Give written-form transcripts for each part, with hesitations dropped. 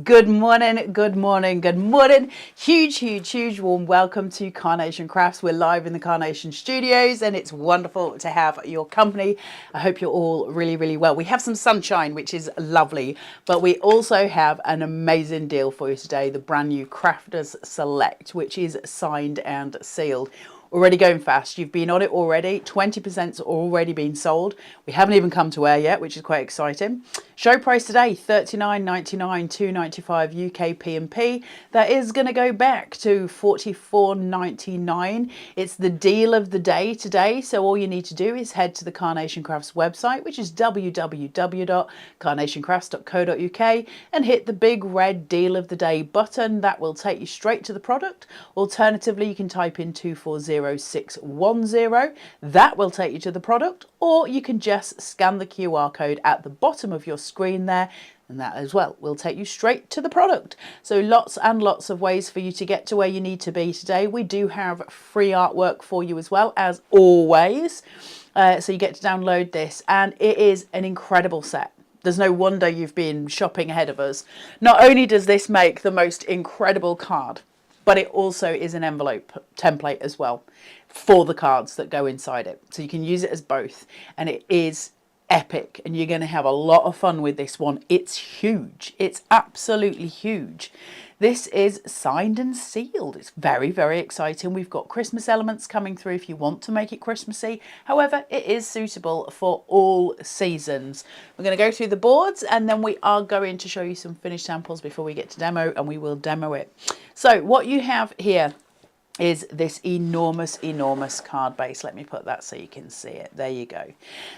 Good morning, good morning, good morning. Huge warm welcome to Carnation Crafts. We're live in the Carnation studios and it's wonderful to have your company. I hope you're all really well. We have some sunshine, which is lovely, but we also have an amazing deal for you today. The brand new Crafters Select, which is signed and sealed. Already going fast. You've been on it already. 20%'s already been sold. We haven't even come to air yet, which is quite exciting. Show price today, $39.99, $2.95 UK P&P. That is going to go back to $44.99. It's the deal of the day today. So all you need to do is head to the Carnation Crafts website, which is www.carnationcrafts.co.uk, and hit the big red deal of the day button. That will take you straight to the product. Alternatively, you can type in 240610. That will take you to the product, or you can just scan the QR code at the bottom of your screen there, and that as well will take you straight to the product. So lots and lots of ways for you to get to where you need to be today. We do have free artwork for you as well, as always. So you get to download this, and it is an incredible set. There's no wonder you've been shopping ahead of us. Not only does this make the most incredible card, but it also is an envelope template as well for the cards that go inside it. So you can use it as both, and it is epic, and you're going to have a lot of fun with this one. It's huge. It's absolutely huge. This is signed and sealed. It's very exciting. We've got Christmas elements coming through if you want to make it Christmassy. However, it is suitable for all seasons. We're going to go through the boards, and then we are going to show you some finished samples before we get to demo, and we will demo it. So what you have here is this enormous card base. Let me put that so you can see it. There you go.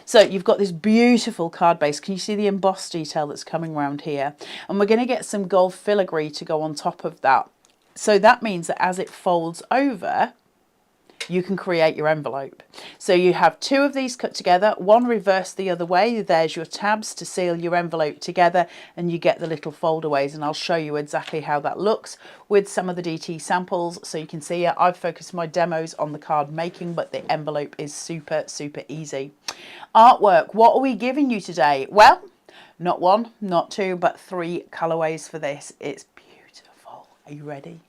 So you've got this beautiful card base. Can you see the embossed detail that's coming around here? And we're going to get some gold filigree to go on top of that. So that means that as it folds over, you can create your envelope. So you have two of these cut together, one reversed the other way. There's your tabs to seal your envelope together, and you get the little foldaways, and I'll show you exactly how that looks with some of the DT samples. So you can see I've focused my demos on the card making, but the envelope is super easy. Artwork, what are we giving you today? Well, not one, not two, but three colorways for this. It's beautiful. Are you ready?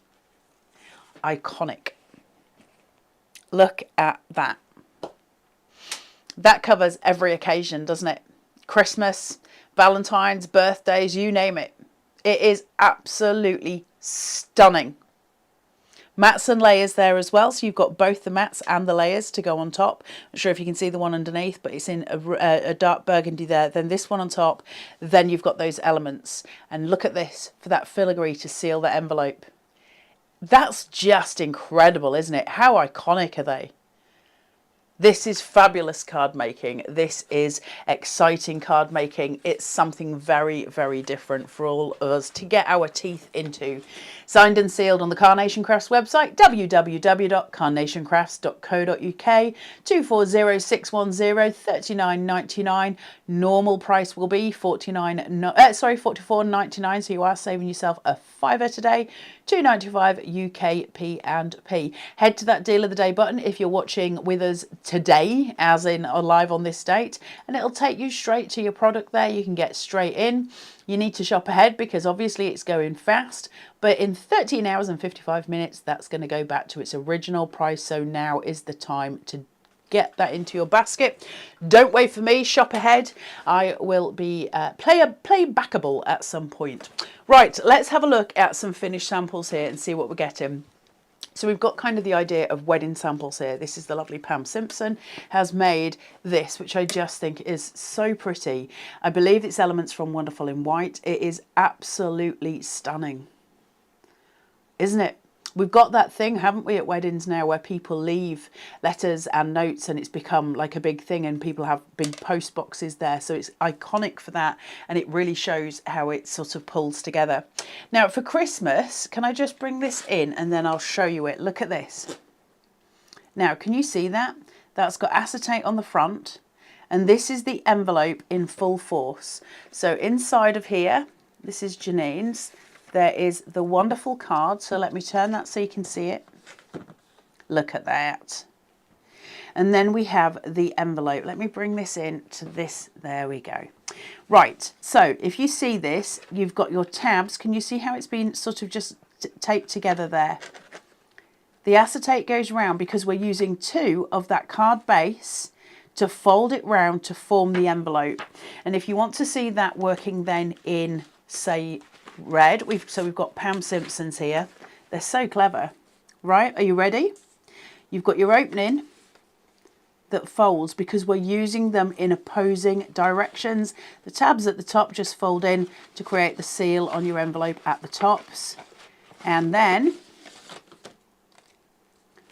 Iconic. Look at that. That covers every occasion, doesn't it? Christmas, Valentine's, birthdays, you name it. It is absolutely stunning. Mats and layers there as well. So you've got both the mats and the layers to go on top. I'm not sure if you can see the one underneath, but it's in a dark burgundy there. Then this one on top. Then you've got those elements. And look at this for that filigree to seal the envelope. That's just incredible, isn't it? How iconic are they? This is fabulous card making. This is exciting card making. It's something very different for all of us to get our teeth into. Signed and sealed on the Carnation Crafts website, www.carnationcrafts.co.uk, 240610, $39.99. Normal price will be $44.99, so you are saving yourself a fiver today. $2.95 UK P&P. Head to that deal of the day button if you're watching with us today, as in live on this date, and it'll take you straight to your product there. You can get straight in. You need to shop ahead because obviously it's going fast, but in 13 hours and 55 minutes, that's going to go back to its original price. So now is the time to get that into your basket. Don't wait for me, shop ahead. I will be playbackable at some point. Right, let's have a look at some finished samples here and see what we're getting. So we've got kind of the idea of wedding samples here. This is the lovely Pam Simpson has made this, which I just think is so pretty. I believe it's elements from Wonderful in White. It is absolutely stunning, isn't it? We've got that thing, haven't we, at weddings now where people leave letters and notes, and it's become like a big thing, and people have big post boxes there. So it's iconic for that, and it really shows how it sort of pulls together. Now for Christmas, can I just bring this in and then I'll show you it? Look at this. Now, can you see that? That's got acetate on the front, and this is the envelope in full force. So inside of here, this is Janine's. There is the wonderful card. So let me turn that so you can see it. Look at that. And then we have the envelope. Let me bring this in to this. There we go. Right, so if you see this, you've got your tabs. Can you see how it's been sort of just taped together there? The acetate goes round because we're using 2 of that card base to fold it round to form the envelope. And if you want to see that working then in, say, red, we've got Pam Simpson's here. They're so clever, right? Are you ready? You've got your opening that folds because we're using them in opposing directions. The tabs at the top just fold in to create the seal on your envelope at the tops. And then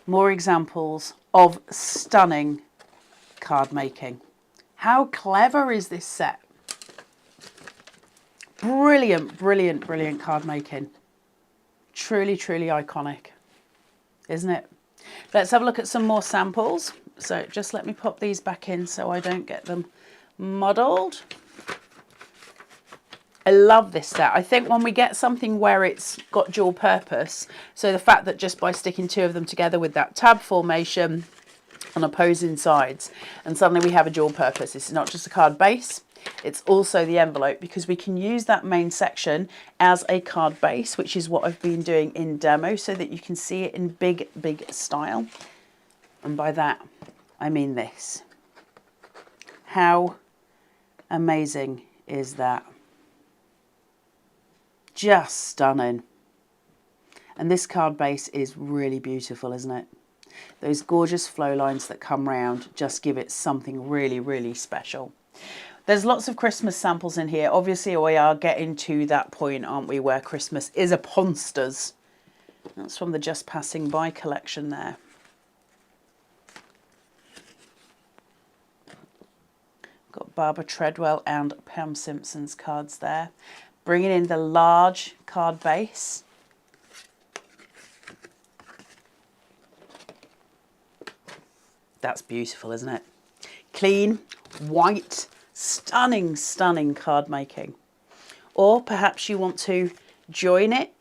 more examples of stunning card making. How clever is this set? Brilliant, brilliant, brilliant card making. Truly, truly iconic, isn't it? Let's have a look at some more samples. So just let me pop these back in so I don't get them muddled. I love this set. I think when we get something where it's got dual purpose, so the fact that just by sticking 2 of them together with that tab formation on opposing sides, and suddenly we have a dual purpose. It's not just a card base, it's also the envelope, because we can use that main section as a card base, which is what I've been doing in demo, so that you can see it in big, big style. And by that, I mean this. How amazing is that? Just stunning. And this card base is really beautiful, isn't it? Those gorgeous flow lines that come round just give it something really, really special. There's lots of Christmas samples in here. Obviously, we are getting to that point, aren't we, where Christmas is upon us. That's from the Just Passing By collection there. Got Barbara Treadwell and Pam Simpson's cards there. Bringing in the large card base. That's beautiful, isn't it? Clean, white, stunning, stunning card making. Or perhaps you want to join it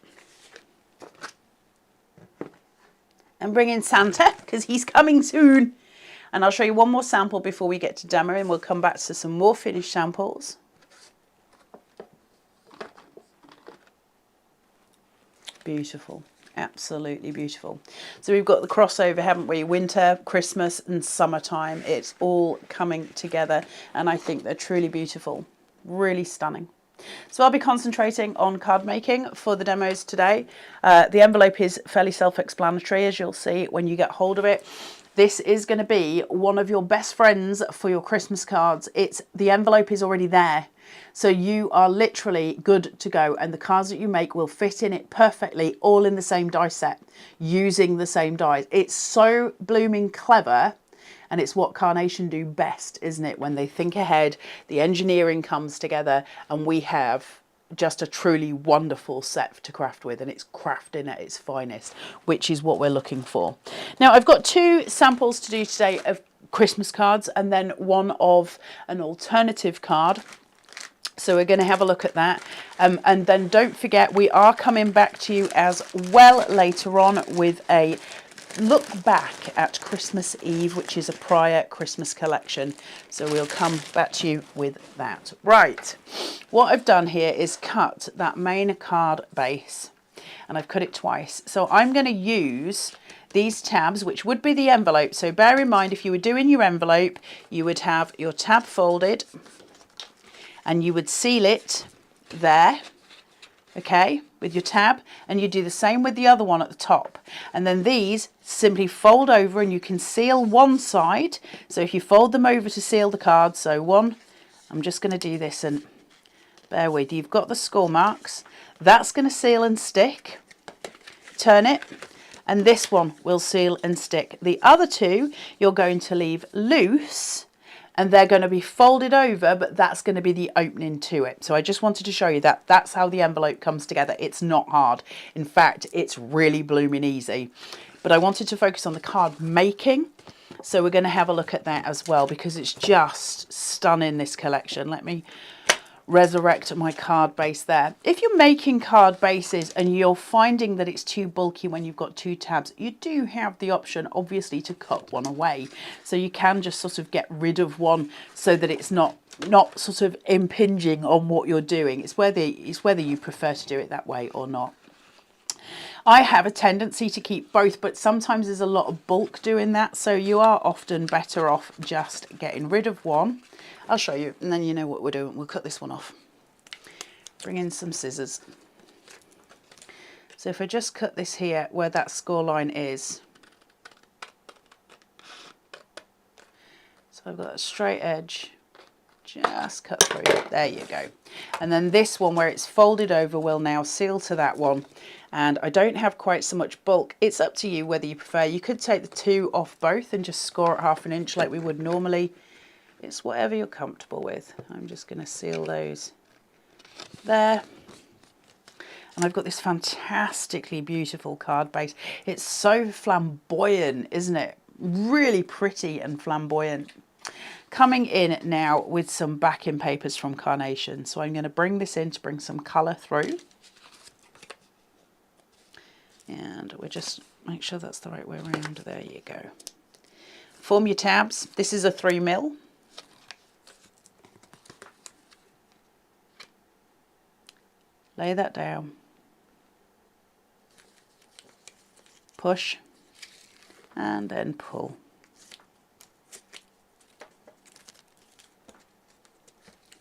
and bring in Santa, because he's coming soon. And I'll show you one more sample before we get to demo, and we'll come back to some more finished samples. Beautiful. Absolutely beautiful. So we've got the crossover, haven't we? Winter, Christmas and summertime. It's all coming together, and I think they're truly beautiful. Really stunning. So I'll be concentrating on card making for the demos today. The envelope is fairly self-explanatory, as you'll see when you get hold of it. This is going to be one of your best friends for your Christmas cards. The envelope is already there. So you are literally good to go, and the cards that you make will fit in it perfectly, all in the same die set, using the same dies. It's so blooming clever, and it's what Carnation do best, isn't it? When they think ahead, the engineering comes together, and we have just a truly wonderful set to craft with, and it's crafting at its finest, which is what we're looking for. Now, I've got 2 samples to do today of Christmas cards, and then one of an alternative card. So we're going to have a look at that. And then don't forget, we are coming back to you as well later on with a look back at Christmas Eve, which is a prior Christmas collection. So we'll come back to you with that. Right, what I've done here is cut that main card base, and I've cut it twice. So I'm going to use these tabs, which would be the envelope. So bear in mind, if you were doing your envelope, you would have your tab folded, and you would seal it there, okay, with your tab, and you do the same with the other one at the top. And then these simply fold over, and you can seal one side. So if you fold them over to seal the card, so one, I'm just going to do this, and bear with, you've got the score marks. That's going to seal and stick. Turn it, and this one will seal and stick. The other 2 you're going to leave loose, and they're going to be folded over, but that's going to be the opening to it. So I just wanted to show you that. That's how the envelope comes together. It's not hard. In fact, it's really blooming easy. But I wanted to focus on the card making. So we're going to have a look at that as well, because it's just stunning, this collection. Let me resurrect my card base there. If you're making card bases and you're finding that it's too bulky when you've got 2 tabs, you do have the option obviously to cut one away. So you can just sort of get rid of one so that it's not sort of impinging on what you're doing. It's whether you prefer to do it that way or not. I have a tendency to keep both, but sometimes there's a lot of bulk doing that, so you are often better off just getting rid of one. I'll show you, and then you know what we're doing. We'll cut this one off. Bring in some scissors. So if I just cut this here where that score line is, so I've got a straight edge, just cut through. There you go. And then this one where it's folded over will now seal to that one. And I don't have quite so much bulk. It's up to you whether you prefer. You could take the 2 off both and just score at 1/2 inch like we would normally. It's whatever you're comfortable with. I'm just going to seal those there. And I've got this fantastically beautiful card base. It's so flamboyant, isn't it? Really pretty and flamboyant. Coming in now with some backing papers from Carnation. So I'm going to bring this in to bring some colour through. And we'll just make sure that's the right way around. There you go. Form your tabs. This is a 3mm. Lay that down. Push. And then pull.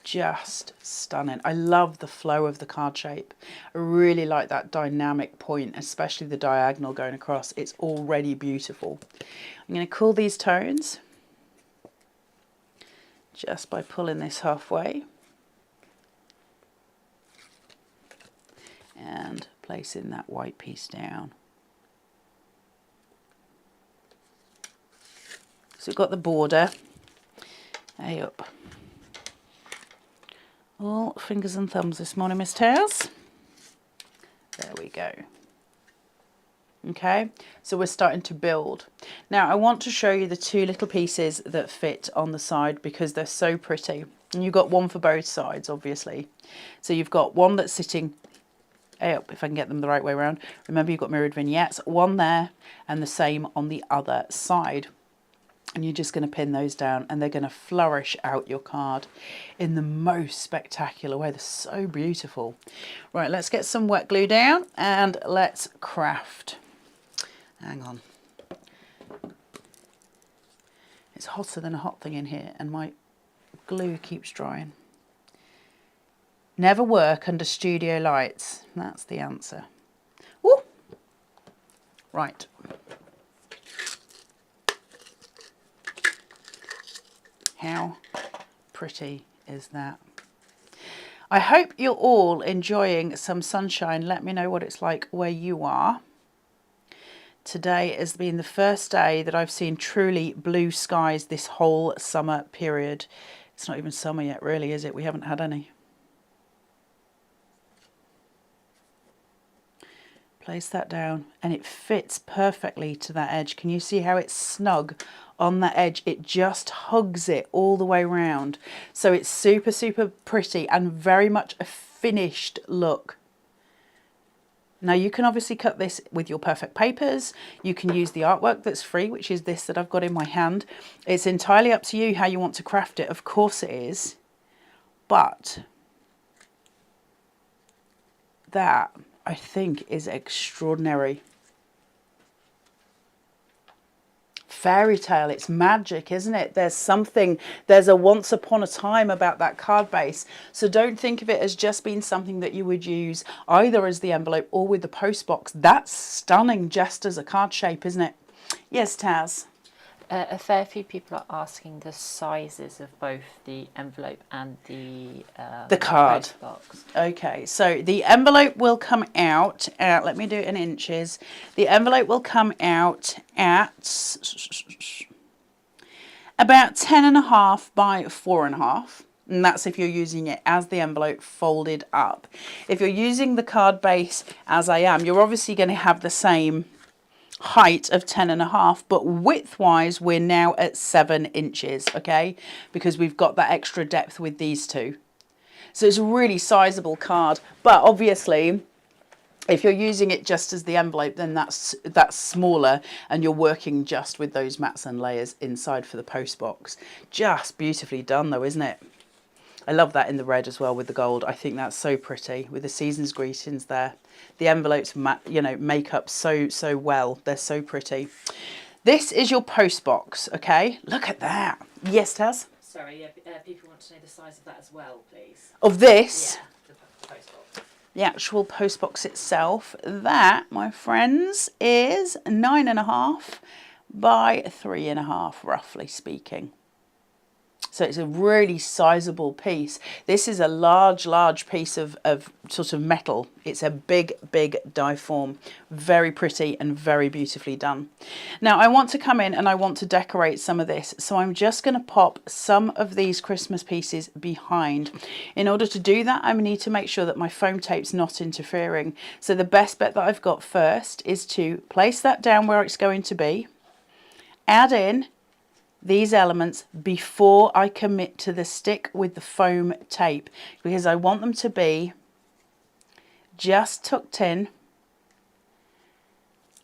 Just stunning. I love the flow of the card shape. I really like that dynamic point, especially the diagonal going across. It's already beautiful. I'm going to cool these tones just by pulling this halfway and placing that white piece down. So we've got the border. Hey up. All fingers and thumbs this morning, Miss Taz. There we go. Okay, so we're starting to build. Now I want to show you the 2 little pieces that fit on the side because they're so pretty. And you've got one for both sides, obviously. So you've got one that's sitting up, if I can get them the right way around. Remember, you've got mirrored vignettes, one there and the same on the other side. And you're just going to pin those down and they're going to flourish out your card in the most spectacular way. They're so beautiful. Right, let's get some wet glue down and let's craft. Hang on. It's hotter than a hot thing in here and my glue keeps drying. Never work under studio lights. That's the answer. Woo! Right. How pretty is that? I hope you're all enjoying some sunshine. Let me know what it's like where you are. Today has been the first day that I've seen truly blue skies this whole summer period. It's not even summer yet, really, is it? We haven't had any. Place that down and it fits perfectly to that edge. Can you see how it's snug on that edge? It just hugs it all the way around. So it's super, super pretty and very much a finished look. Now you can obviously cut this with your perfect papers. You can use the artwork that's free, which is this that I've got in my hand. It's entirely up to you how you want to craft it. Of course it is. But that, I think, is extraordinary. Fairy tale, it's magic, isn't it? There's a once upon a time about that card base. So don't think of it as just being something that you would use either as the envelope or with the post box. That's stunning just as a card shape, isn't it? Yes, Taz? A fair few people are asking the sizes of both the envelope and the card post box. Okay, so the envelope will come out at, let me do it in inches. The envelope will come out at about 10.5 by 4.5. And that's if you're using it as the envelope folded up. If you're using the card base as I am, you're obviously going to have the same height of 10.5, but width wise we're now at 7 inches, okay, because we've got that extra depth with these two. So it's a really sizable card, but obviously if you're using it just as the envelope, then that's smaller, and you're working just with those mats and layers inside for the post box. Just beautifully done though, isn't it? I love that in the red as well with the gold. I think that's so pretty with the season's greetings there. The envelopes, you know, make up so well. They're so pretty. This is your post box, okay? Look at that. Yes, Taz? Sorry, yeah, people want to know the size of that as well, please. Of this? Yeah, the post box. The actual post box itself, that, my friends, is 9.5 by 3.5, roughly speaking. So it's a really sizable piece. This is a large piece of sort of metal. It's a big die form. Very pretty and very beautifully done. Now I want to come in and I want to decorate some of this. So I'm just going to pop some of these Christmas pieces behind. In order to do that, I need to make sure that my foam tape's not interfering. So the best bet that I've got first is to place that down where it's going to be. Add in these elements before I commit to the stick with the foam tape, because I want them to be just tucked in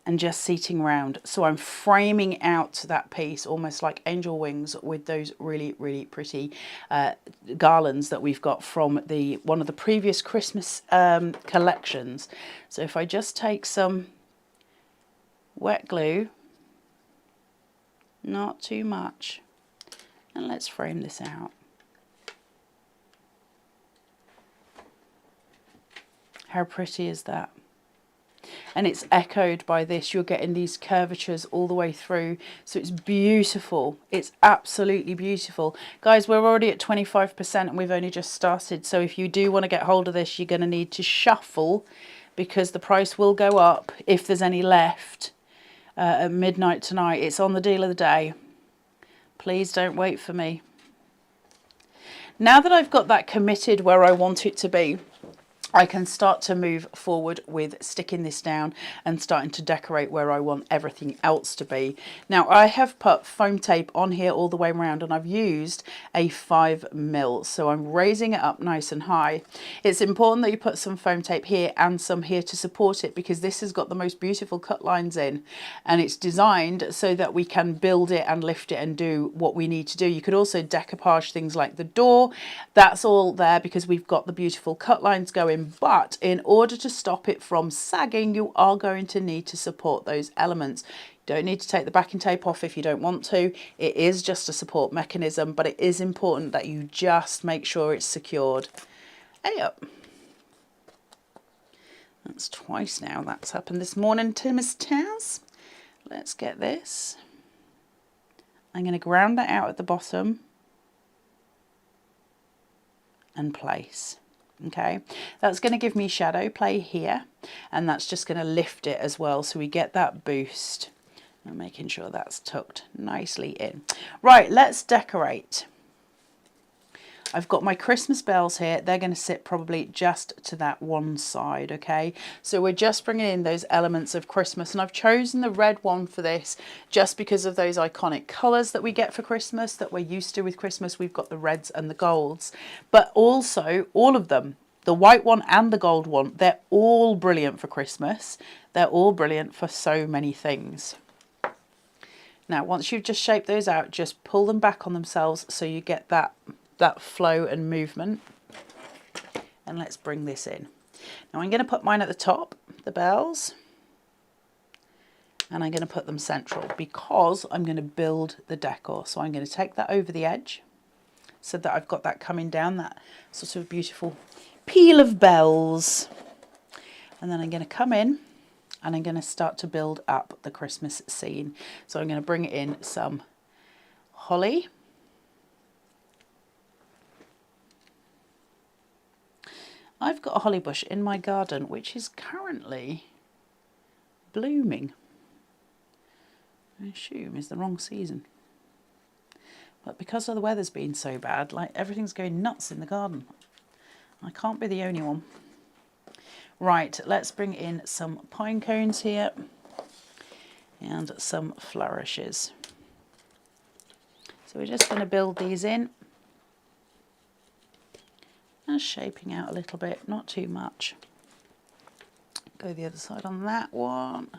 and just seating round. So I'm framing out that piece almost like angel wings with those really pretty garlands that we've got from one of the previous Christmas collections. So if I just take some wet glue, not too much, and let's frame this out. How pretty is that? And it's echoed by this. You're getting these curvatures all the way through, so it's beautiful. It's absolutely beautiful. Guys, we're already at 25% and we've only just started, so if you do want to get hold of this, you're going to need to shuffle, because the price will go up if there's any left. At midnight tonight. It's on the deal of the day. Please don't wait for me. Now that I've got that committed where I want it to be, I can start to move forward with sticking this down and starting to decorate where I want everything else to be. Now I have put foam tape on here all the way around, and I've used a 5mm, so I'm raising it up nice and high. It's important that you put some foam tape here and some here to support it, because this has got the most beautiful cut lines in, and it's designed so that we can build it and lift it and do what we need to do. You could also decoupage things like the door. That's all there because we've got the beautiful cut lines going. But in order to stop it from sagging, you are going to need to support those elements. You don't need to take the backing tape off if you don't want to. It is just a support mechanism, but it is important that you just make sure it's secured. Hey up. That's twice now that's happened this morning to Miss Taz. Let's get this. I'm going to ground that out at the bottom and place. Okay, that's going to give me shadow play here, and that's just going to lift it as well, so we get that boost. I'm making sure that's tucked nicely in. Right, let's decorate. I've got my Christmas bells here. They're going to sit probably just to that one side, okay? So we're just bringing in those elements of Christmas, and I've chosen the red one for this just because of those iconic colours that we get for Christmas that we're used to with Christmas. We've got the reds and the golds, but also all of them, the white one and the gold one, they're all brilliant for Christmas. They're all brilliant for so many things. Now, once you've just shaped those out, just pull them back on themselves so you get that flow and movement. And let's bring this in. Now I'm going to put mine at the top, the bells, and I'm going to put them central because I'm going to build the decor. So I'm going to take that over the edge so that I've got that coming down, that sort of beautiful peel of bells. And then I'm going to come in and I'm going to start to build up the Christmas scene. So I'm going to bring in some holly. I've got a holly bush in my garden which is currently blooming. I assume is the wrong season. But because of the weather's been so bad, like everything's going nuts in the garden. I can't be the only one. Right, let's bring in some pine cones here and some flourishes. So we're just going to build these in as just shaping out a little bit, not too much. Go the other side on that one.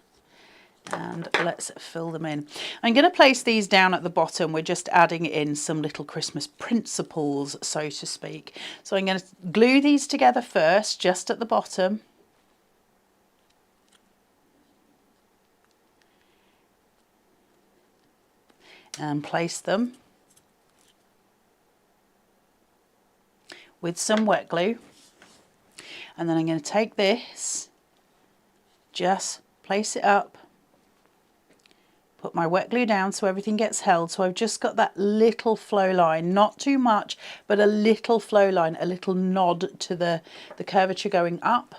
And let's fill them in. I'm going to place these down at the bottom. We're just adding in some little Christmas principles, so to speak. So I'm going to glue these together first, just at the bottom. And place them with some wet glue. And then I'm going to take this, just place it up, put my wet glue down so everything gets held. So I've just got that little flow line, not too much, but a little flow line, a little nod to the curvature going up.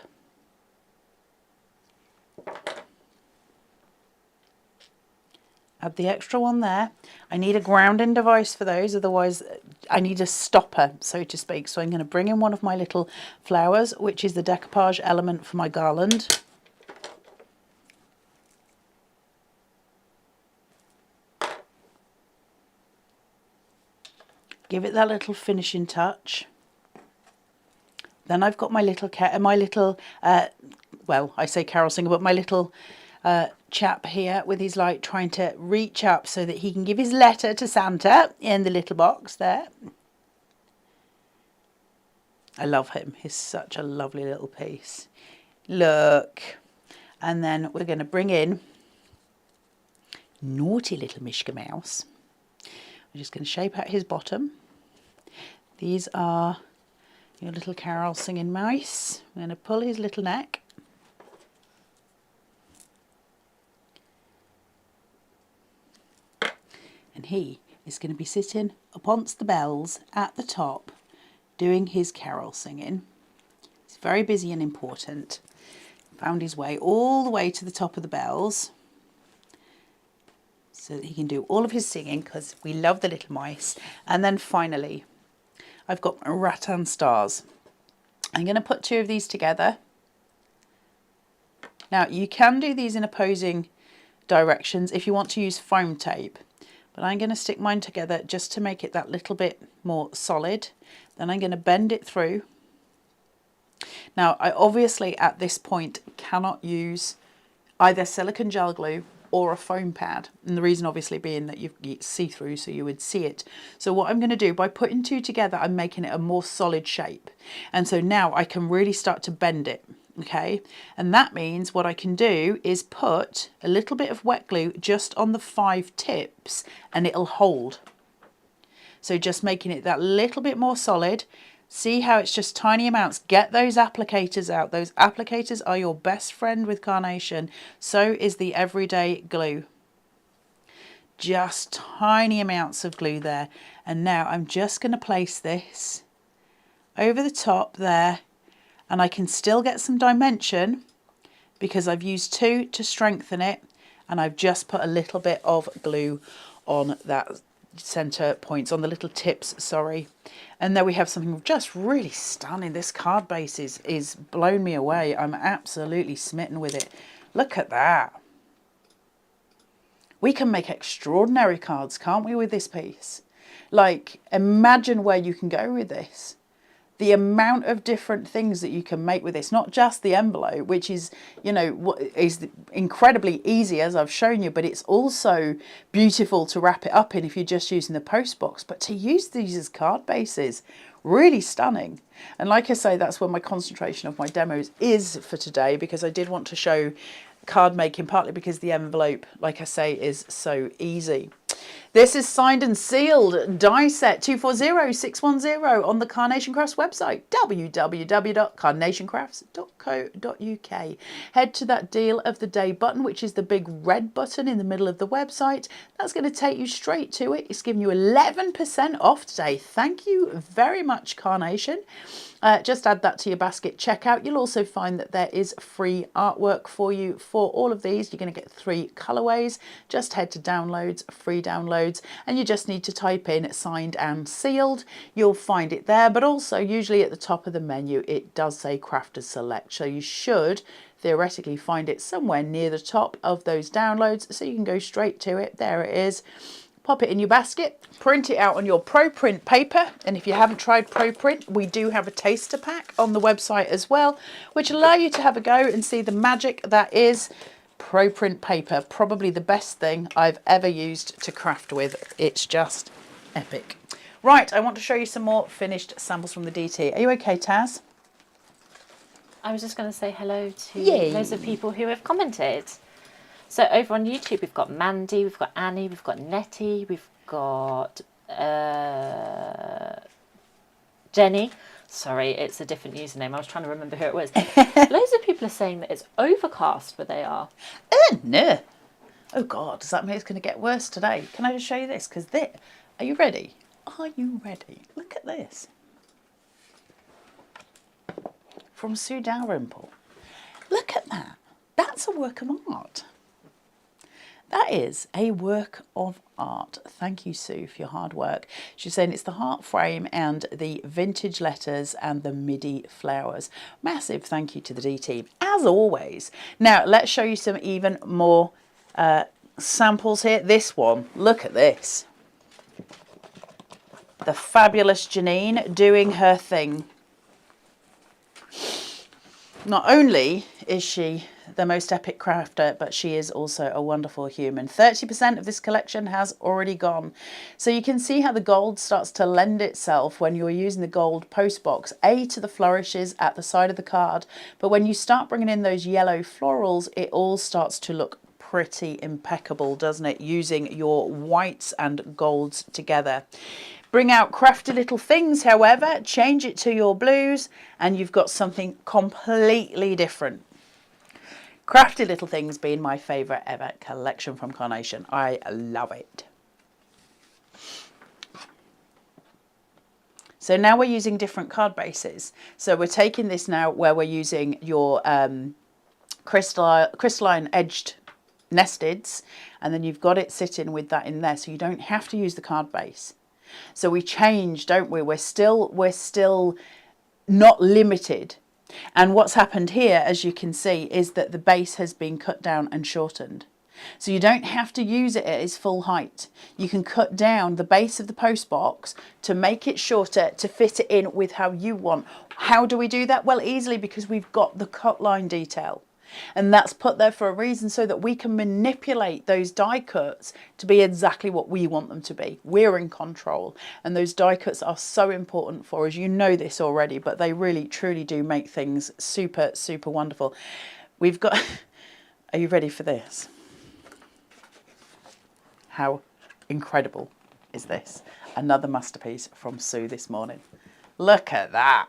Add the extra one there. I need a grounding device for those, otherwise I need a stopper, so to speak. So I'm going to bring in one of my little flowers, which is the decoupage element for my garland. Give it that little finishing touch. Then I've got my little well, I say carol singer, but my little chap here with his light trying to reach up so that he can give his letter to Santa in the little box there. I love him. He's such a lovely little piece. Look. And then we're going to bring in naughty little Mishka Mouse. I'm just going to shape out his bottom. These are your little carol singing mice. I'm going to pull his little neck. And he is going to be sitting upon the bells at the top doing his carol singing. He's very busy and important. Found his way all the way to the top of the bells so that he can do all of his singing, because we love the little mice. And then finally, I've got my rattan stars. I'm going to put two of these together. Now, you can do these in opposing directions if you want to use foam tape. But I'm going to stick mine together just to make it that little bit more solid. Then I'm going to bend it through. Now, I obviously at this point cannot use either silicone gel glue or a foam pad. And the reason obviously being that it's see-through, so you would see it. So what I'm going to do, by putting two together, I'm making it a more solid shape. And so now I can really start to bend it. Okay, and that means what I can do is put a little bit of wet glue just on the 5 tips and it'll hold. So just making it that little bit more solid. See how it's just tiny amounts. Get those applicators out. Those applicators are your best friend with Carnation. So is the everyday glue. Just tiny amounts of glue there. And now I'm just going to place this over the top there. And I can still get some dimension because I've used 2 to strengthen it, and I've just put a little bit of glue on that center points, on the little tips, sorry. And there we have something just really stunning. This card base is blown me away. I'm absolutely smitten with it. Look at that. We can make extraordinary cards, can't we, with this piece? Like, imagine where you can go with this. The amount of different things that you can make with this, not just the envelope, which is, you know, is incredibly easy as I've shown you, but it's also beautiful to wrap it up in if you're just using the post box. But to use these as card bases, really stunning. And like I say, that's where my concentration of my demos is for today, because I did want to show card making, partly because the envelope, like I say, is so easy. This is signed and sealed die set 240610 on the Carnation Crafts website, www.carnationcrafts.co.uk. Head to that deal of the day button, which is the big red button in the middle of the website. That's going to take you straight to it. It's giving you 11% off today. Thank you very much, Carnation. Just add that to your basket checkout. You'll also find that there is free artwork for you for all of these. You're going to get 3 colorways. Just head to downloads, free downloads, and you just need to type in signed and sealed. You'll find it there, but also usually at the top of the menu it does say crafters select, so you should theoretically find it somewhere near the top of those downloads, so you can go straight to it. There it is. pop it in your basket, print it out on your Pro Print paper. And if you haven't tried Pro Print, we do have a taster pack on the website as well, which allow you to have a go and see the magic that is Pro Print paper. Probably the best thing I've ever used to craft with. It's just epic. Right, I want to show you some more finished samples from the DT. Are you okay, Taz? I was just going to say hello to Yay. loads of people who have commented. So over on YouTube, we've got Mandy, we've got Annie, we've got Nettie, we've got Jenny. Sorry, it's a different username. I was trying to remember who it was. Loads of people are saying that it's overcast where they are. No. Oh, God, does that mean it's going to get worse today? Can I just show you this? Because are you ready? Are you ready? Look at this. From Sue Dalrymple. Look at that. That's a work of art. That is a work of art. Thank you, Sue, for your hard work. She's saying it's the heart frame and the vintage letters and the MIDI flowers. Massive thank you to the D team, as always. Now, let's show you some even more samples here. This one, look at this. The fabulous Janine doing her thing. Not only is she the most epic crafter, but she is also a wonderful human. 30% of this collection has already gone. So you can see how the gold starts to lend itself when you're using the gold postbox, to the flourishes at the side of the card. But when you start bringing in those yellow florals, it all starts to look pretty impeccable, doesn't it? Using your whites and golds together. Bring out crafty little things, however, change it to your blues, and you've got something completely different. Crafty little things being my favourite ever collection from Carnation. I love it. So now we're using different card bases. So we're taking this now where we're using your crystalline edged nesteds, and then you've got it sitting with that in there, so you don't have to use the card base. So we change, don't we? We're still not limited. And what's happened here, as you can see, is that the base has been cut down and shortened. So you don't have to use it at its full height. You can cut down the base of the post box to make it shorter, to fit it in with how you want. How do we do that? Well, easily, because we've got the cut line detail. And that's put there for a reason, so that we can manipulate those die cuts to be exactly what we want them to be. We're in control, and those die cuts are so important for us. You know this already, but they really truly do make things super, super wonderful. We've got, are you ready for this? How incredible is this? Another masterpiece from Sue this morning. Look at that.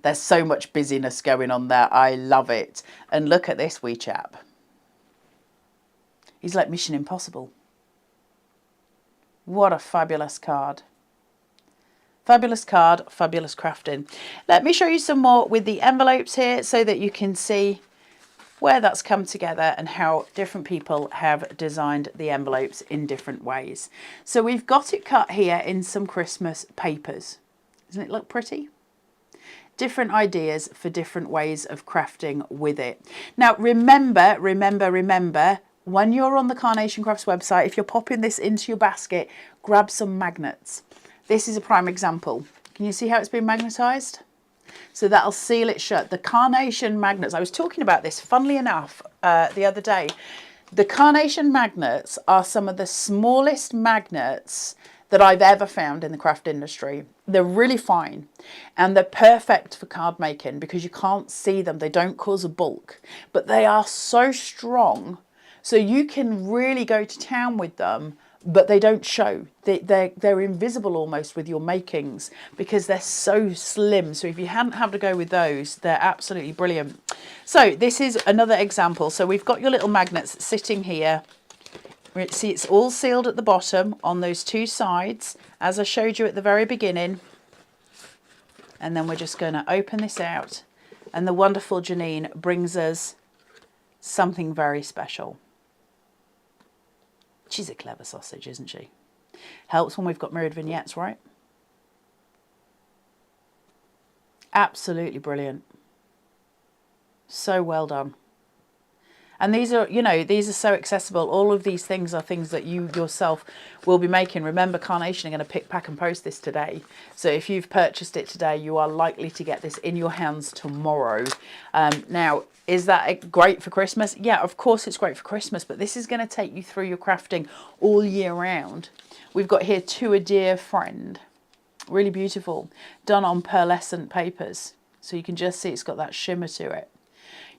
There's so much busyness going on there. I love it. And look at this wee chap. He's like Mission Impossible. What a fabulous card. Fabulous card, fabulous crafting. Let me show you some more with the envelopes here so that you can see where that's come together and how different people have designed the envelopes in different ways. So we've got it cut here in some Christmas papers. Doesn't it look pretty? Different ideas for different ways of crafting with it. Now, remember, when you're on the Carnation Crafts website, if you're popping this into your basket, grab some magnets. This is a prime example. Can you see how it's been magnetized? So that'll seal it shut. The Carnation magnets, I was talking about this, funnily enough, the other day. The Carnation magnets are some of the smallest magnets that I've ever found in the craft industry. They're really fine, and they're perfect for card making because you can't see them. They don't cause a bulk, but they are so strong, so you can really go to town with them, but they don't show. They're invisible almost with your makings because they're so slim. So if you hadn't had to go with those, they're absolutely brilliant. So this is another example. So we've got your little magnets sitting here. See, it's all sealed at the bottom on those two sides, as I showed you at the very beginning. And then we're just going to open this out. And the wonderful Janine brings us something very special. She's a clever sausage, isn't she? Helps when we've got mirrored vignettes, right? Absolutely brilliant. So well done. And these are, you know, these are so accessible. All of these things are things that you yourself will be making. Remember, Carnation are going to pick, pack and post this today. So if you've purchased it today, you are likely to get this in your hands tomorrow. Now, is that great for Christmas? Yeah, of course it's great for Christmas, but this is going to take you through your crafting all year round. We've got here To a Dear Friend. Really beautiful. Done on pearlescent papers. So you can just see it's got that shimmer to it.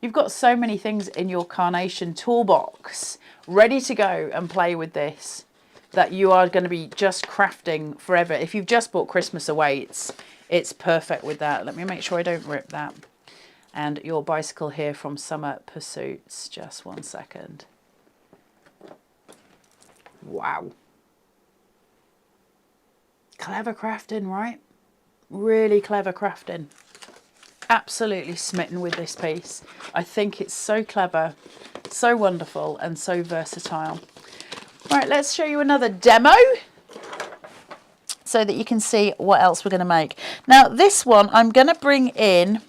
You've got so many things in your Carnation toolbox ready to go and play with this that you are going to be just crafting forever. If you've just bought Christmas away, it's perfect with that. Let me make sure I don't rip that. And your bicycle here from Summer Pursuits. Just one second. Wow. Clever crafting, right? Really clever crafting. Absolutely smitten with this piece. I think it's so clever, so wonderful, and so versatile. Right, let's show you another demo so that you can see what else we're going to make. Now, this one I'm going to bring in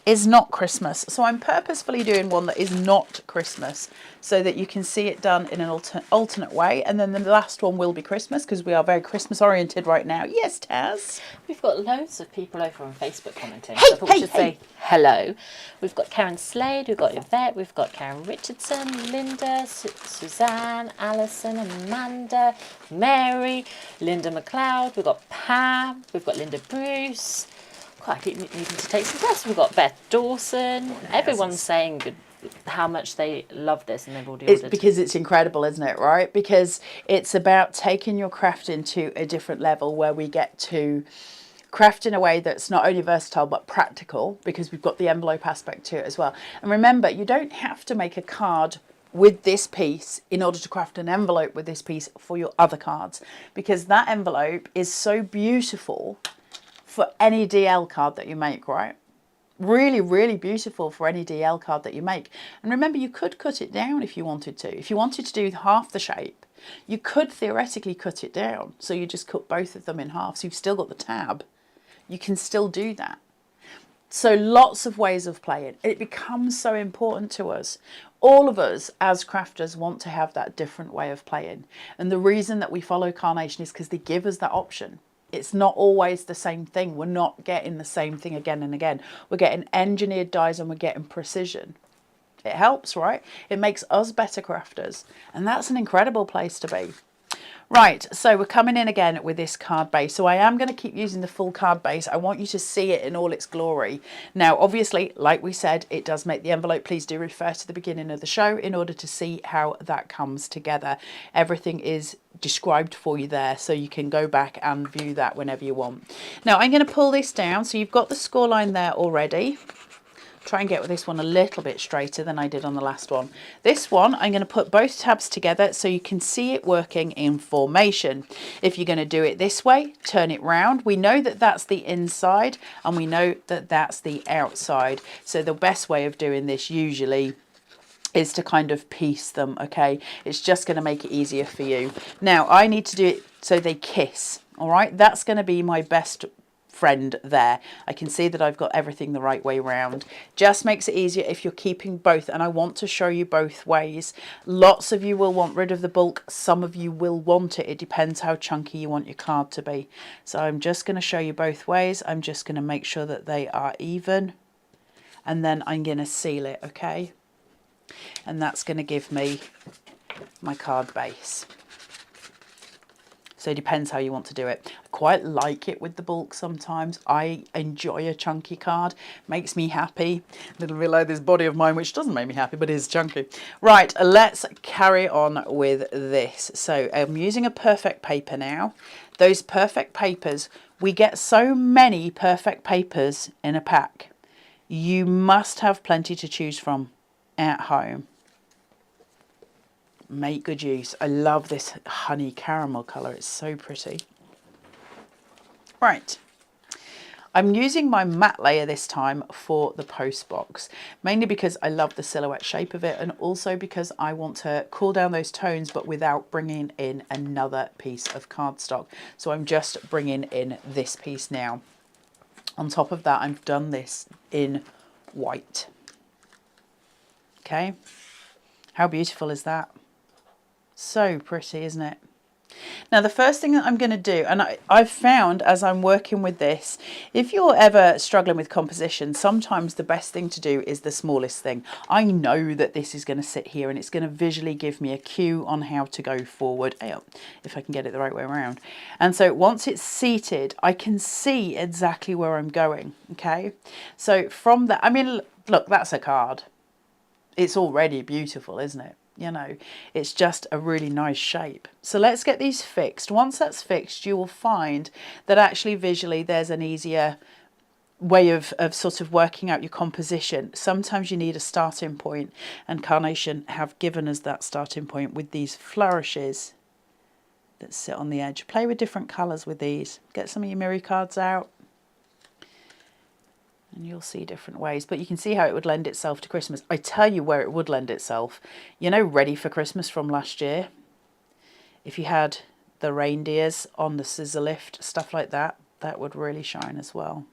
is not Christmas. So I'm purposefully doing one that is not Christmas so that you can see it done in an alternate way. And then the last one will be Christmas because we are very Christmas oriented right now. Yes, Taz? We've got loads of people over on Facebook commenting. Hey, So I thought we hey, should hey. say hello. We've got Karen Slade, we've got Yvette, we've got Karen Richardson, Linda, Suzanne, Alison, Amanda, Mary, Linda McLeod, we've got Pam, we've got Linda Bruce. I keep needing to take some tests. We've got Beth Dawson. Everyone's saying how much they love this and they've already ordered. It's because it's incredible, isn't it, right? Because it's about taking your craft into a different level where we get to craft in a way that's not only versatile but practical, because we've got the envelope aspect to it as well. And remember, you don't have to make a card with this piece in order to craft an envelope with this piece for your other cards, because that envelope is so beautiful for any DL card that you make, right? Really, really beautiful for any DL card that you make. And remember, you could cut it down if you wanted to. If you wanted to do half the shape, you could theoretically cut it down. So you just cut both of them in half. So you've still got the tab. You can still do that. So lots of ways of playing. It becomes so important to us. All of us as crafters want to have that different way of playing. And the reason that we follow Carnation is because they give us that option. It's not always the same thing. We're not getting the same thing again and again. We're getting engineered dies and we're getting precision. It helps, right? It makes us better crafters. And that's an incredible place to be. Right, so we're coming in again with this card base. So I am going to keep using the full card base. I want you to see it in all its glory. Now, obviously, like we said, it does make the envelope. Please do refer to the beginning of the show in order to see how that comes together. Everything is described for you there, so you can go back and view that whenever you want. Now, I'm going to pull this down. So you've got the score line there already. Try and get with this one a little bit straighter than I did on the last one. This one, I'm going to put both tabs together so you can see it working in formation. If you're going to do it this way, turn it round. We know that that's the inside and we know that that's the outside. So the best way of doing this usually is to kind of piece them, okay? It's just going to make it easier for you. Now, I need to do it so they kiss, all right? That's going to be my best friend there. I can see that I've got everything the right way round. Just makes it easier if you're keeping both, and I want to show you both ways. Lots of you will want rid of the bulk, some of you will want it. It depends how chunky you want your card to be. So I'm just going to show you both ways. I'm just going to make sure that they are even, and then I'm going to seal it, okay? And that's going to give me my card base. So it depends how you want to do it. I quite like it with the bulk sometimes. I enjoy a chunky card. Makes me happy. A little below this body of mine, which doesn't make me happy, but is chunky. Right, let's carry on with this. So I'm using a perfect paper now. Those perfect papers, we get so many perfect papers in a pack. You must have plenty to choose from at home. Make good use. I love this honey caramel colour. It's so pretty. Right. I'm using my matte layer this time for the post box, mainly because I love the silhouette shape of it and also because I want to cool down those tones but without bringing in another piece of cardstock. So I'm just bringing in this piece now. On top of that, I've done this in white. Okay. How beautiful is that? So pretty, isn't it? Now, the first thing that I'm going to do, and I've found as I'm working with this, if you're ever struggling with composition, sometimes the best thing to do is the smallest thing. I know that this is going to sit here and it's going to visually give me a cue on how to go forward, if I can get it the right way around. And so once it's seated, I can see exactly where I'm going, okay? So from that, I mean, look, that's a card. It's already beautiful, isn't it? You know, it's just a really nice shape. So let's get these fixed. Once that's fixed, you will find that actually visually there's an easier way of sort of working out your composition. Sometimes you need a starting point, and Carnation have given us that starting point with these flourishes that sit on the edge. Play with different colours with these. Get some of your mirror cards out. And you'll see different ways, but you can see how it would lend itself to Christmas. I tell you where it would lend itself. You know, Ready for Christmas from last year? If you had the reindeers on the scissor lift, stuff like that, that would really shine as well.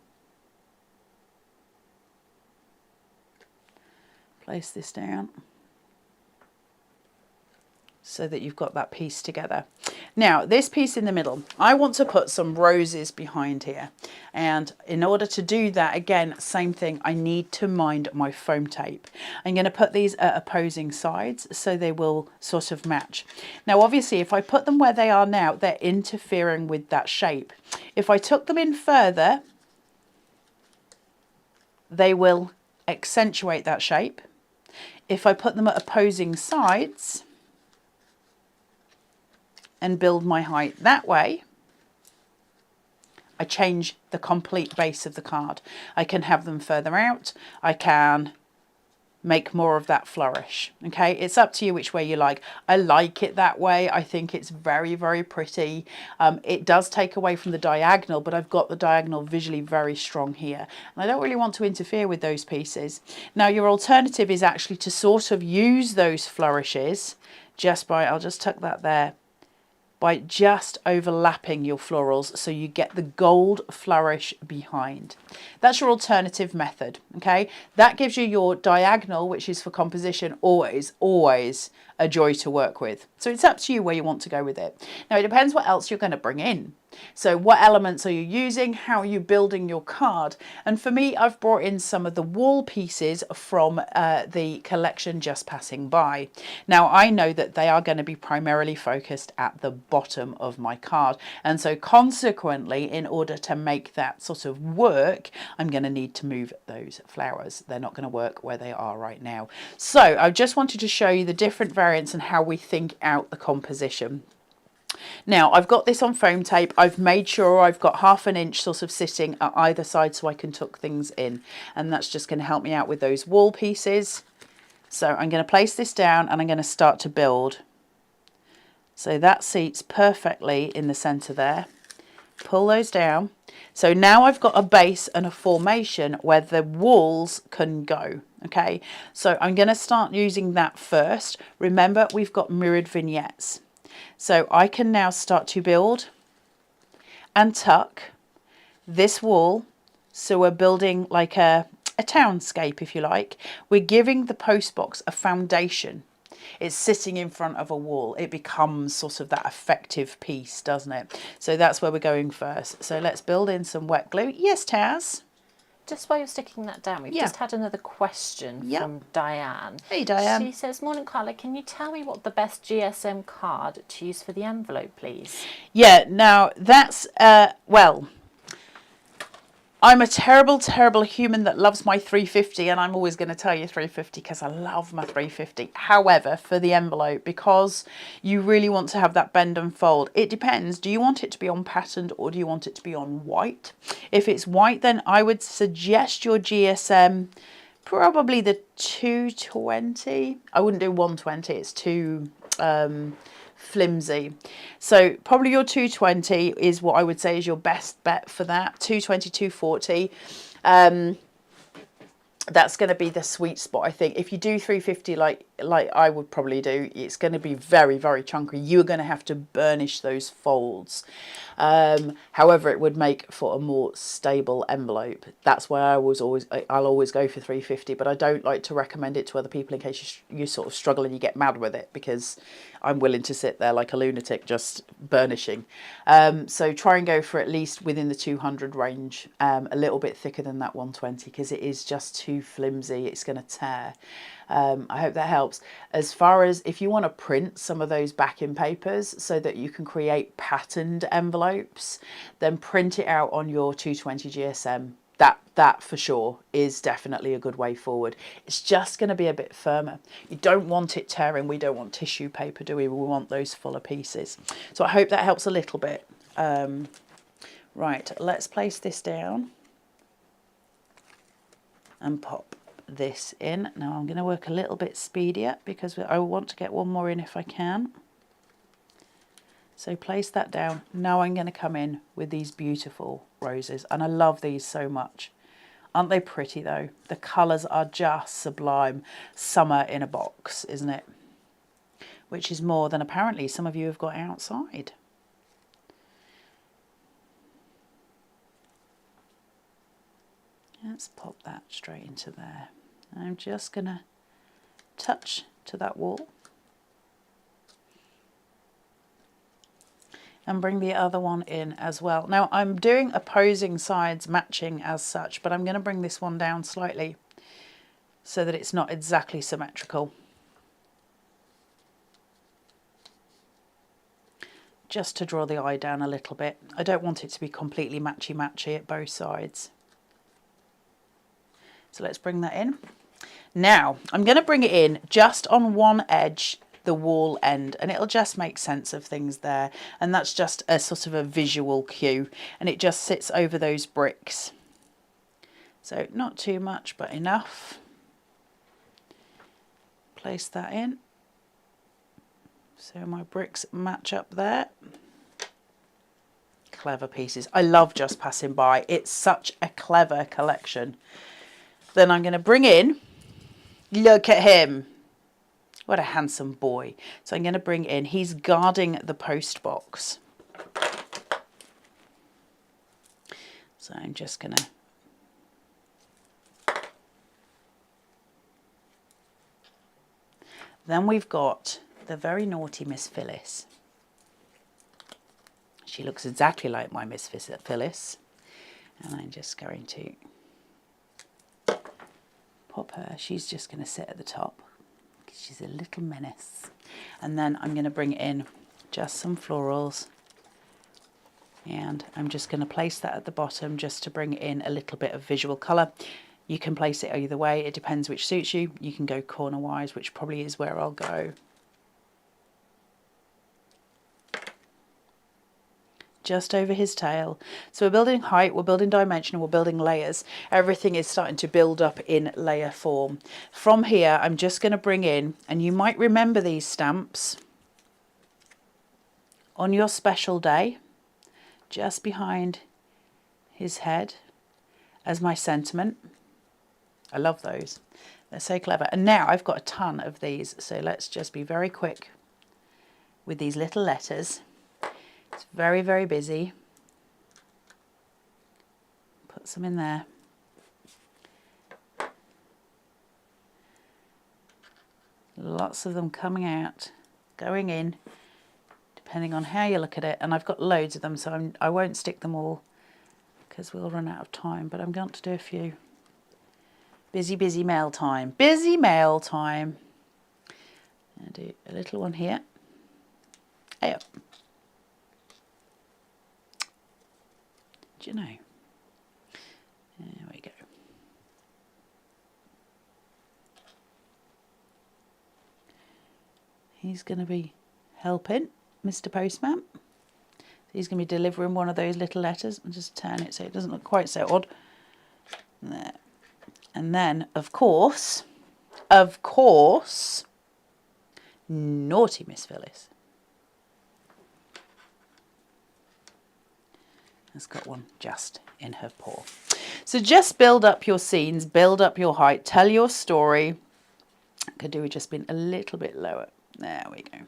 Place this down so that you've got that piece together. Now, this piece in the middle, I want to put some roses behind here. And in order to do that, again, same thing, I need to mind my foam tape. I'm going to put these at opposing sides so they will sort of match. Now, obviously, if I put them where they are now, they're interfering with that shape. If I took them in further, they will accentuate that shape. If I put them at opposing sides and build my height that way, I change the complete base of the card. I can have them further out. I can make more of that flourish. Okay, it's up to you which way you like. I like it that way. I think it's very, very pretty. It does take away from the diagonal, but I've got the diagonal visually very strong here. And I don't really want to interfere with those pieces. Now, your alternative is actually to sort of use those flourishes just by, I'll just tuck that there, by just overlapping your florals so you get the gold flourish behind. That's your alternative method, okay? That gives you your diagonal, which is for composition, always a joy to work with. So it's up to you where you want to go with it. Now, it depends what else you're going to bring in. So what elements are you using? How are you building your card? And for me, I've brought in some of the wall pieces from the collection Just Passing By. Now, I know that they are going to be primarily focused at the bottom of my card. And so consequently, in order to make that sort of work, I'm going to need to move those flowers. They're not going to work where they are right now. So I just wanted to show you the different variants and how we think out the composition. Now, I've got this on foam tape. I've made sure I've got 1/2 inch sort of sitting at either side so I can tuck things in. And that's just going to help me out with those wall pieces. So I'm going to place this down and I'm going to start to build. So that seats perfectly in the center there. Pull those down. So now I've got a base and a formation where the walls can go. Okay, so I'm going to start using that first. Remember, we've got mirrored vignettes. So I can now start to build and tuck this wall. So we're building like a townscape, if you like. We're giving the post box a foundation. It's sitting in front of a wall. It becomes sort of that effective piece, doesn't it? So that's where we're going first. So let's build in some wet glue. Yes, Taz? Just while you're sticking that down, we've just had another question from Diane. Hey, Diane. She says, morning, Carla, can you tell me what the best GSM card to use for the envelope, please? Yeah, now that's, well, I'm a terrible, terrible human that loves my 350, and I'm always going to tell you 350 because I love my 350. However, for the envelope, because you really want to have that bend and fold, it depends. Do you want it to be on patterned or do you want it to be on white? If it's white, then I would suggest your GSM, probably the 220. I wouldn't do 120. It's too flimsy. So probably your 220 is what I would say is your best bet for that. 220, 240. That's going to be the sweet spot, I think. If you do 350 like like I would probably do, it's going to be very, very chunky. You're going to have to burnish those folds. However, it would make for a more stable envelope. That's why I'll always go for 350, but I don't like to recommend it to other people in case you sort of struggle and you get mad with it, because I'm willing to sit there like a lunatic just burnishing. So try and go for at least within the 200 range, a little bit thicker than that 120, because it is just too flimsy. It's going to tear. I hope that helps. As far as if you want to print some of those backing papers so that you can create patterned envelopes, then print it out on your 220 GSM. That for sure is definitely a good way forward. It's just going to be a bit firmer. You don't want it tearing. We don't want tissue paper, do we? We want those fuller pieces. So I hope that helps a little bit. Right, let's place this down and pop this in. Now I'm going to work a little bit speedier because I want to get one more in if I can. So place that down. Now I'm going to come in with these beautiful roses, and I love these so much. Aren't they pretty though? The colours are just sublime. Summer in a box, isn't it? Which is more than apparently some of you have got outside. Let's pop that straight into there. I'm just going to touch to that wall and bring the other one in as well. Now I'm doing opposing sides matching as such, but I'm going to bring this one down slightly so that it's not exactly symmetrical. Just to draw the eye down a little bit. I don't want it to be completely matchy-matchy at both sides. So let's bring that in. Now I'm going to bring it in just on one edge, the wall end, and it'll just make sense of things there, and that's just a sort of a visual cue, and it just sits over those bricks. So not too much, but enough. Place that in so my bricks match up there. Clever pieces. I love Just Passing By. It's such a clever collection. Then I'm going to bring in, look at him. What a handsome boy. So I'm going to bring in, he's guarding the post box. So I'm just going to then we've got the very naughty Miss Phyllis. She looks exactly like my Miss Phyllis. And I'm just going to pop her. She's just going to sit at the top. She's a little menace. And then I'm going to bring in just some florals. And I'm just going to place that at the bottom just to bring in a little bit of visual colour. You can place it either way. It depends which suits you. You can go corner-wise, which probably is where I'll go. Just over his tail. So we're building height, we're building dimension, we're building layers. Everything is starting to build up in layer form. From here, I'm just going to bring in, and you might remember these stamps on your special day, just behind his head as my sentiment. I love those. They're so clever. And now I've got a ton of these, so let's just be very quick with these little letters. It's very, very busy. Put some in there. Lots of them coming out, going in, depending on how you look at it. And I've got loads of them, so I won't stick them all because we'll run out of time, but I'm going to do a few. Busy, busy mail time. Busy mail time. I'll do a little one here. Hey up. Do you know? There we go. He's going to be helping Mr. Postman. He's going to be delivering one of those little letters. And just turn it so it doesn't look quite so odd. There. And then, of course, naughty Miss Phyllis has got one just in her paw. So just build up your scenes, build up your height, tell your story. Could do with just being a little bit lower. There we go.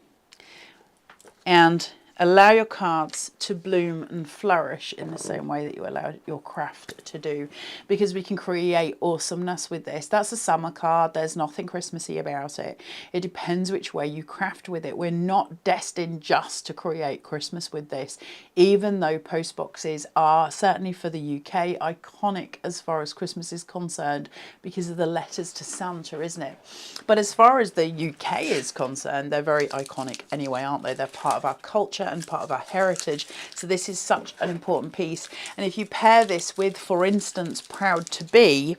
And allow your cards to bloom and flourish in the same way that you allow your craft to do, because we can create awesomeness with this. That's a summer card. There's nothing Christmassy about it. It depends which way you craft with it. We're not destined just to create Christmas with this, even though post boxes are, certainly for the UK, iconic as far as Christmas is concerned because of the letters to Santa, isn't it? But as far as the UK is concerned, they're very iconic anyway, aren't they? They're part of our culture and part of our heritage. So this is such an important piece. And if you pair this with, for instance, Proud to Be,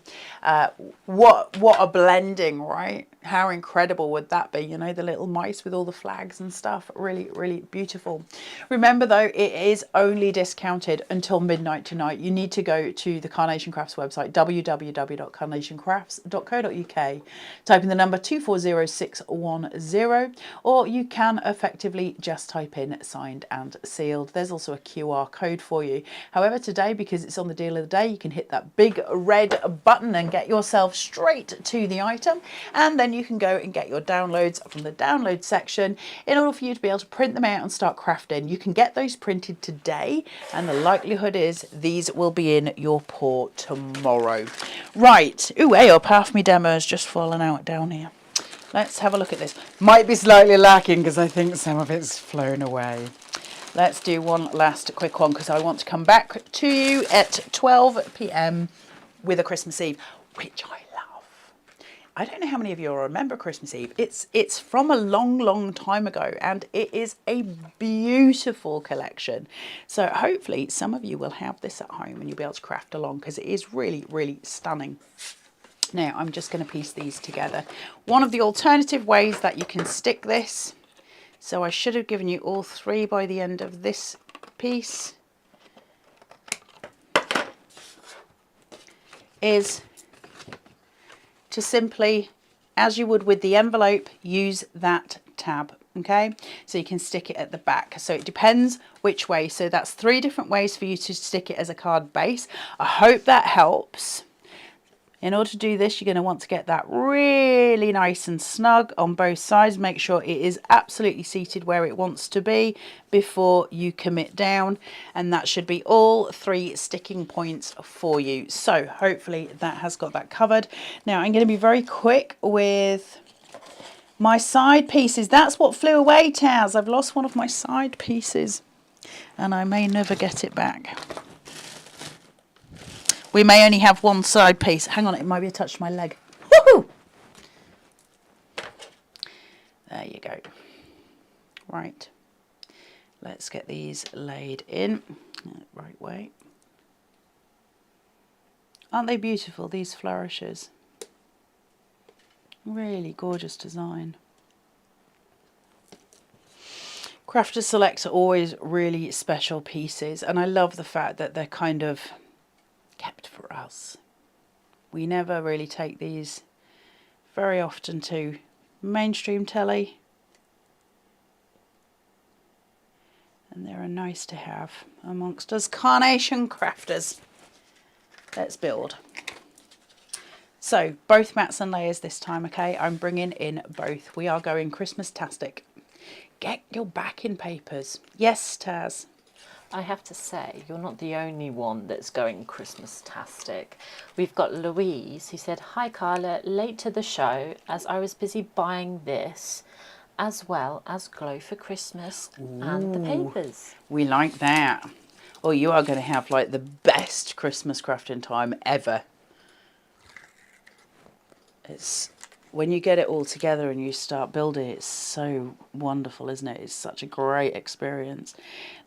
what a blending, right? How incredible would that be? You know, the little mice with all the flags and stuff. Really, really beautiful. Remember though, it is only discounted until midnight tonight. You need to go to the Carnation Crafts website, www.carnationcrafts.co.uk, type in the number 240610, or you can effectively just type in signed and sealed. There's also a QR code for you. However, today, because it's on the deal of the day, you can hit that big red button and get yourself straight to the item, and then you can go and get your downloads from the download section in order for you to be able to print them out and start crafting. You can get those printed today, and the likelihood is these will be in your pour tomorrow. Right, ooh, hey up, half my demo has just fallen out down here. Let's have a look at this. Might be slightly lacking because I think some of it's flown away. Let's do one last quick one because I want to come back to you at 12 p.m. with a Christmas Eve, which I love. I don't know how many of you remember Christmas Eve. It's from a long, long time ago, and it is a beautiful collection. So hopefully some of you will have this at home and you'll be able to craft along because it is really, really stunning. Now I'm just going to piece these together. One of the alternative ways that you can stick this, so I should have given you all three by the end of this piece, is to simply, as you would with the envelope, use that tab. Okay, so you can stick it at the back. So it depends which way. So that's three different ways for you to stick it as a card base. I hope that helps. In order to do this, you're going to want to get that really nice and snug on both sides. Make sure it is absolutely seated where it wants to be before you commit down. And that should be all three sticking points for you. So hopefully that has got that covered. Now I'm going to be very quick with my side pieces. That's what flew away, Taz. I've lost one of my side pieces and I may never get it back. We may only have one side piece. Hang on, it might be attached to my leg. Woohoo! There you go. Right. Let's get these laid in the right way. Aren't they beautiful, these flourishes? Really gorgeous design. Crafter Select are always really special pieces, and I love the fact that they're kind of kept for us. We never really take these very often to mainstream telly, and they're nice to have amongst us Carnation crafters. Let's build. So both mats and layers this time, okay? I'm bringing in both. We are going Christmas-tastic. Get your backing papers. Yes, Taz. I have to say, you're not the only one that's going Christmas-tastic. We've got Louise, who said, "Hi Carla, late to the show as I was busy buying this, as well as Glow for Christmas and the papers." We like that. Oh, you are going to have like the best Christmas crafting time ever. It's when you get it all together and you start building, it's so wonderful, isn't it? It's such a great experience.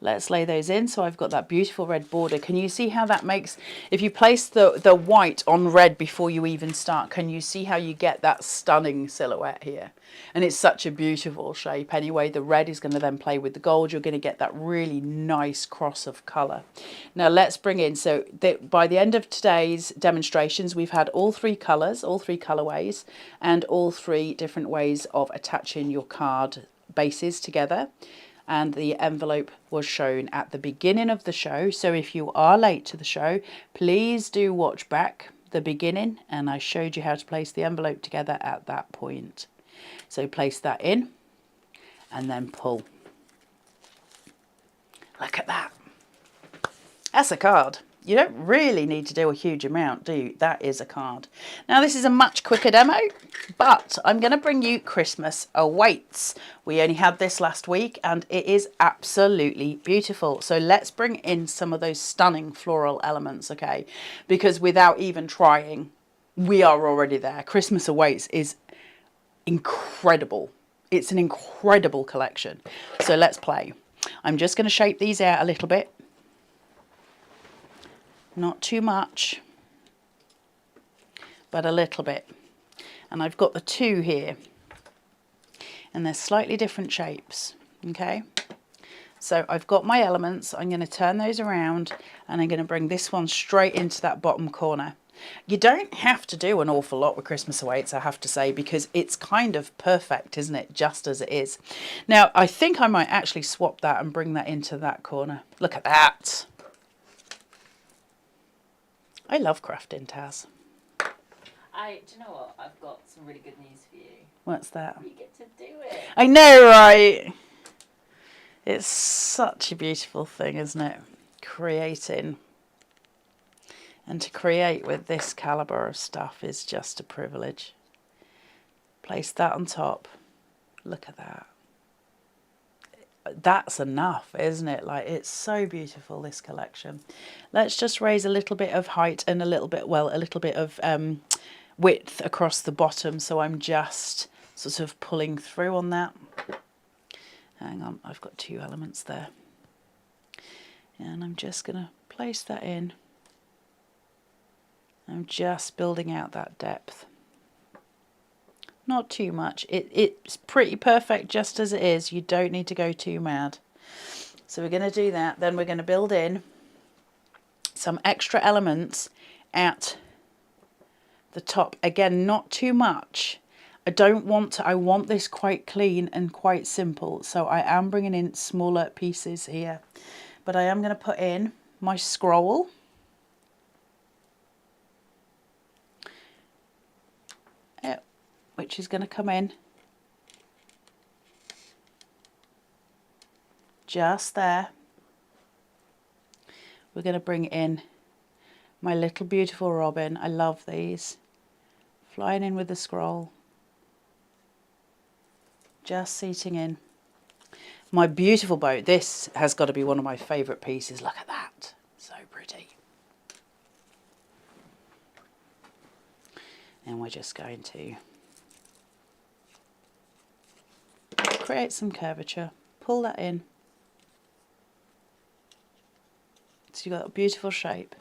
Let's lay those in. So I've got that beautiful red border. Can you see how that makes, if you place the white on red before you even start, can you see how you get that stunning silhouette here? And it's such a beautiful shape anyway. The red is going to then play with the gold. You're going to get that really nice cross of colour. Now let's bring in, so by the end of today's demonstrations, we've had all three colours, all three colourways, and all three different ways of attaching your card bases together. And the envelope was shown at the beginning of the show. So if you are late to the show, please do watch back the beginning, and I showed you how to place the envelope together at that point. So place that in and then pull. Look at that. That's a card. You don't really need to do a huge amount, do you? That is a card. Now, this is a much quicker demo, but I'm going to bring you Christmas Awaits. We only had this last week, and it is absolutely beautiful. So let's bring in some of those stunning floral elements, okay? Because without even trying, we are already there. Christmas Awaits is incredible. It's an incredible collection. So let's play. I'm just going to shape these out a little bit. Not too much, but a little bit. And I've got the two here, and they're slightly different shapes, okay? So I've got my elements. I'm going to turn those around, and I'm going to bring this one straight into that bottom corner. You don't have to do an awful lot with Christmas Awaits, I have to say, because it's kind of perfect, isn't it? Just as it is. Now, I think I might actually swap that and bring that into that corner. Look at that. I love crafting, Taz. Do you know what? I've got some really good news for you. What's that? You get to do it. I know, right? It's such a beautiful thing, isn't it? Creating. And to create with this calibre of stuff is just a privilege. Place that on top. Look at that. That's enough, isn't it? Like, it's so beautiful, this collection. Let's just raise a little bit of height and a little bit of width across the bottom, so I'm just sort of pulling through on that. Hang on, I've got two elements there, and I'm just gonna place that in. I'm just building out that depth. Not too much. It's pretty perfect just as it is. You don't need to go too mad. So we're going to do that. Then we're going to build in some extra elements at the top. Again, not too much. I want this quite clean and quite simple. So I am bringing in smaller pieces here. But I am going to put in my scroll. Which is going to come in just there. We're going to bring in my little beautiful robin. I love these. Flying in with the scroll. Just seating in. My beautiful boat. This has got to be one of my favourite pieces. Look at that. So pretty. And we're just going to create some curvature, pull that in, so you've got a beautiful shape.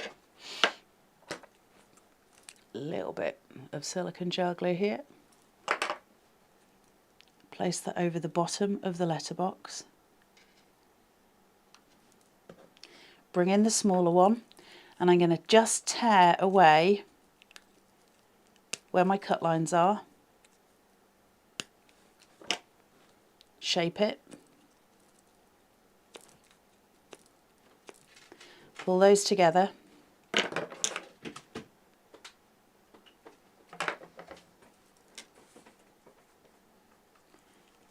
A little bit of silicone gel glue here, place that over the bottom of the letterbox, bring in the smaller one, and I'm going to just tear away where my cut lines are. Shape it, pull those together,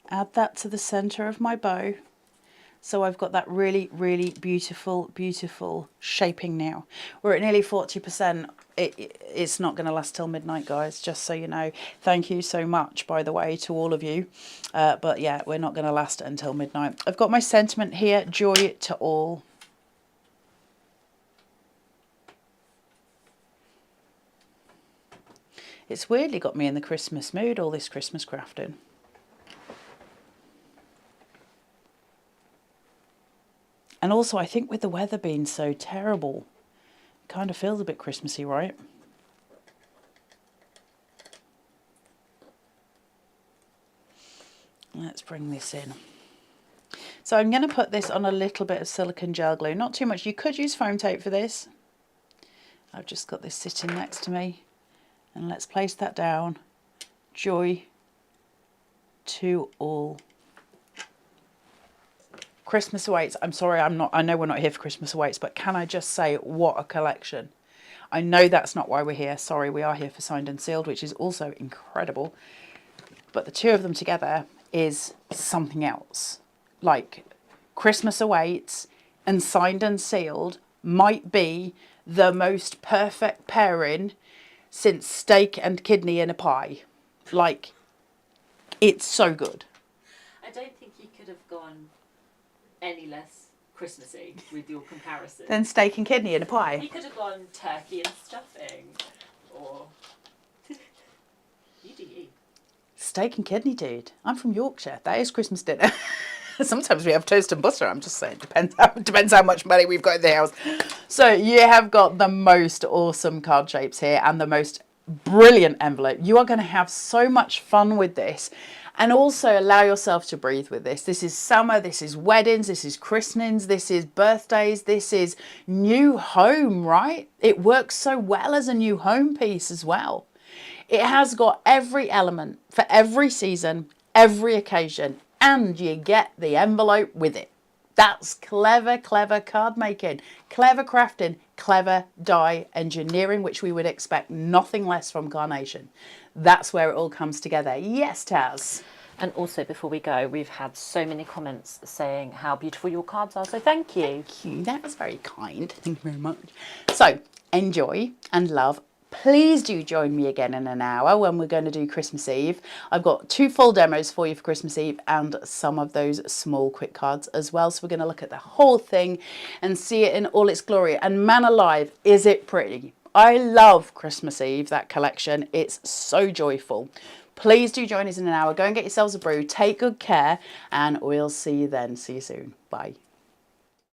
add that to the center of my bow. So I've got that really, really beautiful, beautiful shaping now. We're at nearly 40%. It's not going to last till midnight, guys, just so you know. Thank you so much, by the way, to all of you. But yeah, we're not going to last until midnight. I've got my sentiment here, joy to all. It's weirdly got me in the Christmas mood, all this Christmas crafting. And also, I think with the weather being so terrible, it kind of feels a bit Christmassy, right? Let's bring this in. So I'm going to put this on a little bit of silicone gel glue, not too much. You could use foam tape for this. I've just got this sitting next to me. And let's place that down. Joy to all. Christmas Awaits. I'm sorry, I know we're not here for Christmas Awaits, but can I just say, what a collection. I know that's not why we're here. Sorry, we are here for Signed and Sealed, which is also incredible. But the two of them together is something else. Like Christmas Awaits and Signed and Sealed might be the most perfect pairing since steak and kidney in a pie. Like, it's so good. I don't think you could have gone any less Christmassy with your comparison. Then steak and kidney in a pie. You could have gone turkey and stuffing, or you do you. Steak and kidney, dude. I'm from Yorkshire. That is Christmas dinner. Sometimes we have toast and butter. I'm just saying, depends how much money we've got in the house. So you have got the most awesome card shapes here and the most brilliant envelope. You are going to have so much fun with this, and also allow yourself to breathe with this. This is summer, this is weddings, this is christenings, this is birthdays, this is new home, right? It works so well as a new home piece as well. It has got every element for every season, every occasion, and you get the envelope with it. That's clever, clever card making, clever crafting, clever die engineering, which we would expect nothing less from Carnation. That's where it all comes together. Yes, Taz. And also, before we go, we've had so many comments saying how beautiful your cards are, so thank you. Thank you. That was very kind. Thank you very much. So, enjoy and love. Please do join me again in an hour when we're going to do Christmas Eve. I've got 2 full demos for you for Christmas Eve and some of those small quick cards as well. So we're going to look at the whole thing and see it in all its glory. And man alive, is it pretty? I love Christmas Eve, that collection. It's so joyful. Please do join us in an hour. Go and get yourselves a brew. Take good care, and we'll see you then. See you soon. Bye.